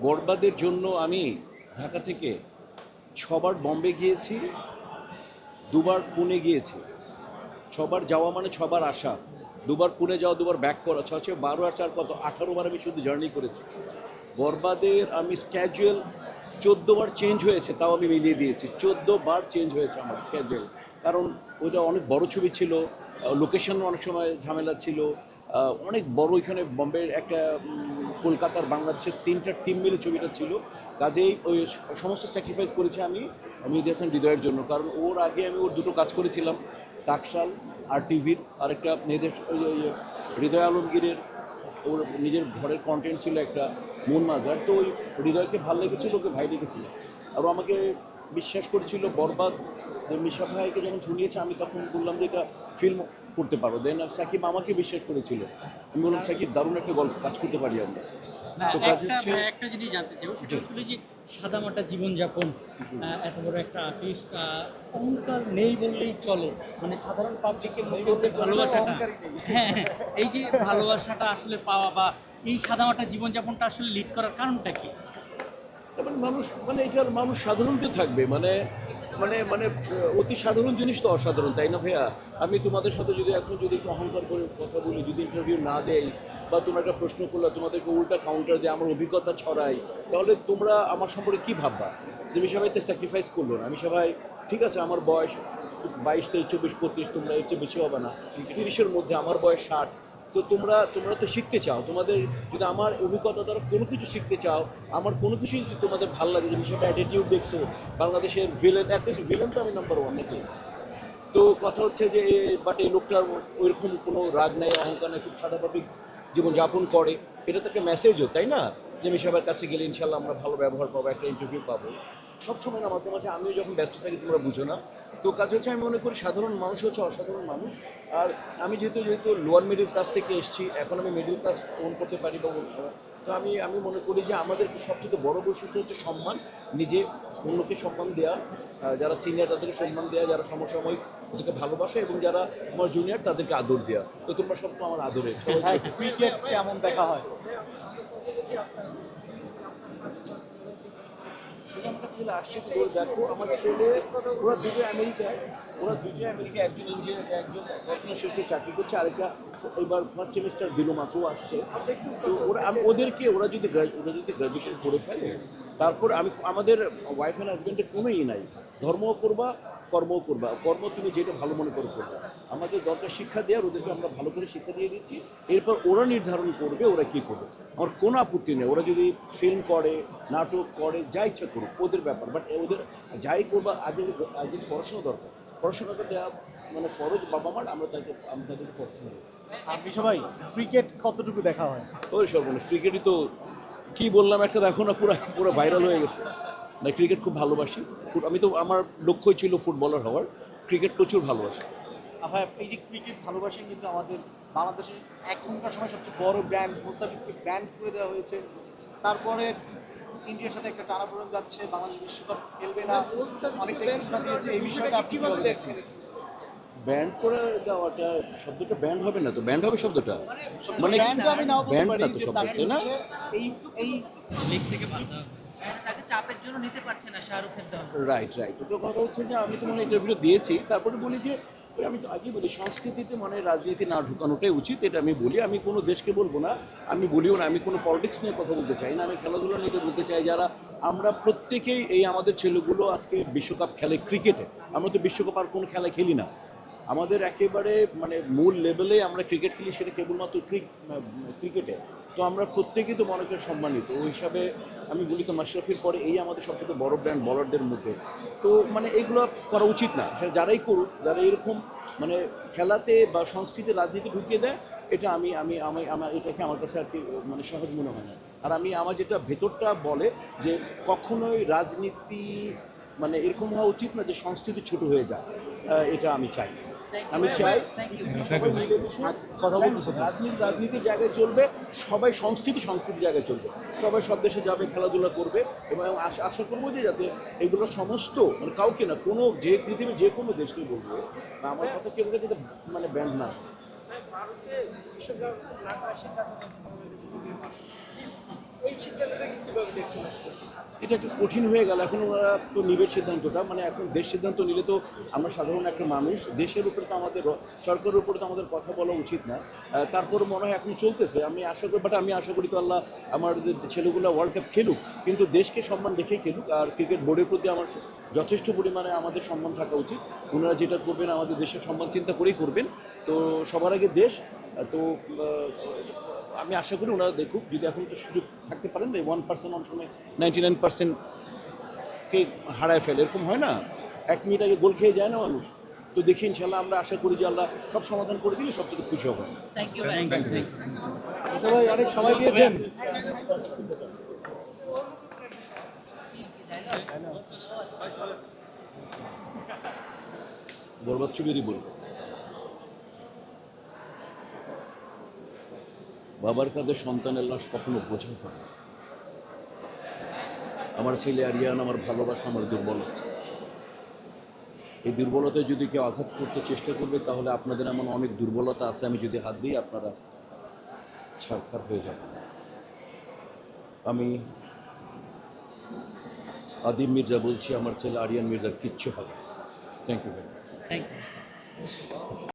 বরবাদের জন্য আমি ঢাকা থেকে 6বার বম্বে গিয়েছি, 2বার পুনে গিয়েছি। 6বার যাওয়া মানে 6বার আসা, 2বার পুনে যাওয়া, 2বার ব্যাক করা, 6 6 12 আর 4 কত 18বার আমি শুধু জার্নি করেছি। বরবাদের আমি স্ক্যাজুয়াল 14বার চেঞ্জ হয়েছে, তাও আমি মিলিয়ে দিয়েছি। 14বার চেঞ্জ হয়েছে আমার স্ক্যাজুয়াল, কারণ ওইটা অনেক বড় ছবি ছিল, লোকেশন অনেক সময় ঝামেলা ছিল, অনেক বড়। এখানে বম্বের একটা কলকাতার বাংলাদেশের 3টা টিম মিলে ছবিটা ছিল। কাজেই ওই সমস্ত স্যাক্রিফাইস করেছি আমি মেহেদী হাসান হৃদয়ের জন্য, কারণ ওর আগে আমি ওর দুটো কাজ করেছিলাম, টাকশাল আর টিভির, আরেকটা মেহেদী হৃদয় আলমগীরের ওর নিজের ঘরের কন্টেন্ট ছিল একটা মন মাজার। তো ওই হৃদয়কে ভালো লেগেছিল, ওকে ভাই লেগেছিল, আর ও আমাকে বিশ্বাস করেছিল। বরবাদ মিশা ভাইকে যখন শুনিয়েছে, আমি তখন বললাম যে এটা ফিল্ম করতে পারো। দেন সাকিব আমাকে বিশ্বাস করেছিল, আমি বললাম সাকিব দারুণ একটা গল্প কাজ করতে পারি আমরা। তো কাজ হচ্ছে একটা জিনিস জানতে চাই, সেটা হচ্ছে যে সাদামাটা জীবনযাপন, এত বড় একটা আর্টিস্ট, অহংকার নেই বললেই চলে, মানে সাধারণ পাবলিকের মধ্যে যে ভালোবাসাটা, হ্যাঁ এই যে ভালোবাসাটা আসলে পাওয়া বা এই সাদামাটা জীবনযাপনটা আসলে লিড করার কারণটা কি? এটার মানুষ সাধারণত থাকবে, মানে মানে মানে অতি সাধারণ জিনিস তো অসাধারণ, তাই না ভাইয়া? আমি তোমাদের সাথে যদি এখন যদি একটু অহংকার করে কথা বলি, যদি ইন্টারভিউ না দেই, বা তোমরা একটা প্রশ্ন করলে তোমাদেরকে উল্টা কাউন্টার দিয়ে আমার অভিজ্ঞতা ছড়াই, তাহলে তোমরা আমার সম্পর্কে কী ভাববা? যে মিশা ভাই তো স্যাক্রিফাইস করলো না। মিশা ভাই ঠিক আছে, আমার বয়স 22 23 24 25, তোমরা এর চেয়ে বেশি হবে না, 30-এর মধ্যে, আমার বয়স 60। তো তোমরা তো শিখতে চাও, তোমাদের যদি আমার অভিজ্ঞতা দ্বারা কোনো কিছু শিখতে চাও, আমার কোনো কিছুই যদি তোমাদের ভালো লাগে, যে বিষয়টা অ্যাটিটিউড দেখছো, বাংলাদেশের ভিলেন, অ্যাটলিস্ট ভিলেন তো আমি নাম্বার 1 নাকি। তো কথা হচ্ছে যে বাট এই লোকটার ওইরকম কোনো রাগ নেই, অহংকার নেই, খুব সাদাভাবে জীবনযাপন করে, এটা তো একটা মেসেজও, তাই না? যে মিশাবার কাছে গেলে ইনশাল্লাহ আমরা ভালো ব্যবহার পাবো, একটা ইন্টারভিউ পাবো। সবসময় না, মাঝে মাঝে আমিও যখন ব্যস্ত থাকি তোমরা বুঝো না। তো কাজ হচ্ছে, আমি মনে করি সাধারণ মানুষ হচ্ছে অসাধারণ মানুষ। আর আমি যেহেতু লোয়ার মিডিল ক্লাস থেকে এসেছি, এখন আমি মিডিল ক্লাস ওন করতে পারি বা তো আমি মনে করি যে আমাদের সবচেয়ে বড় বৈশিষ্ট্য হচ্ছে সম্মান, নিজে অন্যকে সম্মান দেওয়া, যারা সিনিয়র তাদেরকে সম্মান দেওয়া, যারা সমসাময়িক ওদেরকে ভালোবাসা, এবং যারা তোমার জুনিয়র তাদেরকে আদর দেওয়া। তো তোমরা সব তো আমার আদরের। ক্রিকেট কেমন দেখা হয়? আমার ছেলে আসছে, তো দেখো আমার ছেলে, ওরা দুটো আমেরিকায়, একজন ইঞ্জিনিয়ার, একজন পড়াশোনা শেষ করে চাকরি করছে, আরেকটা এবার ফার্স্ট সেমিস্টার দিল মাত্র আসছে। তো ওরা যদি গ্র্যাজুয়েশন করে ফেলে, তারপর আমাদের ওয়াইফ অ্যান্ড হাজব্যান্ডের কোনো নাই, ধর্মও করবা, কর্মও করবা, কর্ম তুমি যেটা ভালো মনে করে করবা। আমাদের দরকার শিক্ষা দেওয়ার, ওদেরকে আমরা ভালো করে শিক্ষা দিয়ে দিচ্ছি, এরপর ওরা নির্ধারণ করবে ওরা কী করবে। আমার কোনো আপত্তি নেই, ওরা যদি ফিল্ম করে, নাটক করে, যা ইচ্ছা করুক, ওদের ব্যাপার। বাট ওদের যাই করবা, আগে যদি পড়াশোনা দরকার, পড়াশোনাটা দেওয়া মানে ফরজ বাবা মার, আমরা তাদেরকে পড়াশোনা দেবো। আপনি সবাই ক্রিকেট কতটুকু দেখা হয়? ওই সর্বনাশ, ক্রিকেটই তো কী বললাম, একটা দেখো না, পুরো ভাইরাল হয়ে গেছে না। ক্রিকেট খুব ভালোবাসি, আমি তো, আমার লক্ষ্যই ছিল ফুটবলার হওয়ার, ক্রিকেট প্রচুর ভালোবাসি। ভাই, এই যে ক্রিকেট ভালোবাসেন, কিন্তু আমাদের বাংলাদেশে এখনকার সময় সবচেয়ে বড় ব্র্যান্ড মুস্তাফিজকে ব্র্যান্ড করে দেওয়া হয়েছে। তারপরে ইন্ডিয়ার সাথে একটা টানাপোড়েন যাচ্ছে, বাংলাদেশ বিশ্বকাপ খেলবে না, অনেকটা ঘোষণা দিয়েছে। এই বিষয়টা আপনি কিভাবে দেখছেন? ব্যান্ড করে দেওয়াটা, শব্দটা ব্যান্ড হবে না তো, ব্যান্ড হবে শব্দটা, মানে ব্র্যান্ড আমি নাও বলতে ব্যান্ড পারি, না তো শব্দ, তাই না? এই লিগ থেকে বাদ দেওয়া। তাকে চাপের জন্য নিতে পারছে না শাহরুখের দল। রাইট। তো কথা হচ্ছে যে আমি তো মানে ইন্টারভিউ দিয়েছি, তারপরে বলি যে আমি তো আগেই বলি, সংস্কৃতিতে মানে রাজনীতি না ঢুকানোটাই উচিত, এটা আমি বলি। আমি কোনো দেশকে বলবো না, আমি বলিও না, আমি কোনো পলিটিক্স নিয়ে কথা বলতে চাই না, আমি খেলাধুলা নিয়ে বলতে চাই। যারা আমরা প্রত্যেকেই, এই আমাদের ছেলেগুলো আজকে বিশ্বকাপ খেলে ক্রিকেটে, আমরা তো বিশ্বকাপ আর কোনো খেলা খেলি না। আমাদের একেবারে মানে মূল লেভেলে আমরা ক্রিকেট খেলি, সেটা কেবলমাত্র ক্রিকেটে। তো আমরা প্রত্যেকেই তো মনে করি সম্মানিত। ওই হিসাবে আমি বলি তো, মাশরাফির পরে এই আমাদের সবচেয়ে বড় ব্র্যান্ড বলারদের মধ্যে। তো মানে এগুলো করা উচিত না, সেটা যারাই করুক, যারা এরকম মানে খেলাতে বা সংস্কৃতি রাজনীতি ঢুকিয়ে দেয়, এটা আমার এটাকে আমার কাছে আর কি মানে সহজ মনে হয় না। আর আমার যেটা ভেতরটা বলে যে কখনোই রাজনীতি মানে এরকম হওয়া উচিত না যে সংস্কৃতি ছোট হয়ে যায়, এটা আমি চাই। আমি চাই রাজনীতির জায়গায় চলবে, সবাই সংস্কৃতির জায়গায় চলবে, সবাই সব দেশে যাবে, খেলাধুলা করবে, এবং আশা করবো যে যাতে এগুলো সমস্ত মানে কাউকে না, কোনো যে পৃথিবীর যে কোনো দেশকেই বলবো, বা আমার কথা কেউ যাতে মানে ব্যান্ড না। ইলেকশন আসছে। এটা একটু কঠিন হয়ে গেল। এখন ওরা তো নিবে সিদ্ধান্তটা, মানে এখন দেশ সিদ্ধান্ত নিলে তো আমরা সাধারণ একটা মানুষ, দেশের উপরে তো আমাদের সরকারের উপরে তো আমাদের কথা বলা উচিত না। তারপর মনে হয় এখন চলতেছে, আমি আশা করি, বাট আমি আশা করি তো আল্লাহ আমাদের ছেলেগুলো ওয়ার্ল্ড কাপ খেলুক, কিন্তু দেশকে সম্মান রেখেই খেলুক। আর ক্রিকেট বোর্ডের প্রতি আমার যথেষ্ট পরিমাণে আমাদের সম্মান থাকা উচিত। ওনারা যেটা করবেন আমাদের দেশের সম্মান চিন্তা করেই করবেন। তো সবার আগে দেশ। তো আমি আশা করি ওনারা দেখুক, যদি এখন তো সুযোগ থাকতে পারেন 1% অনেক সময় 99%কে হারায় ফেলে, এরকম হয় না, 1 মিনিট আগে গোল খেয়ে যায় না মানুষ। তো দেখি ইনশাল্লাহ আমরা আশা করি যে আল্লাহ সব সমাধান করে দিলে সবচেয়ে খুশি হব। থ্যাংক ইউ আচ্ছা ভাই, অনেক সময় দিয়েছেন। বরবাদ ছবিরই বলবো, বাবার কাঁধে সন্তানের লাশ কখনো বোঝা হয় না। আমার ছেলে আরিয়ান আমার ভালোবাসা, আমার দুর্বলতা। এই দুর্বলতায় যদি কেউ আঘাত করতে চেষ্টা করবে তাহলে আপনাদের এমন অনেক দুর্বলতা আছে, আমি যদি হাত দিই আপনারা ছাড়খাড় হয়ে যাবেন। আমি আদিম মির্জা বলছি, আমার ছেলে আরিয়ান মির্জার কিচ্ছু হবে। Thank you very much. Thank you.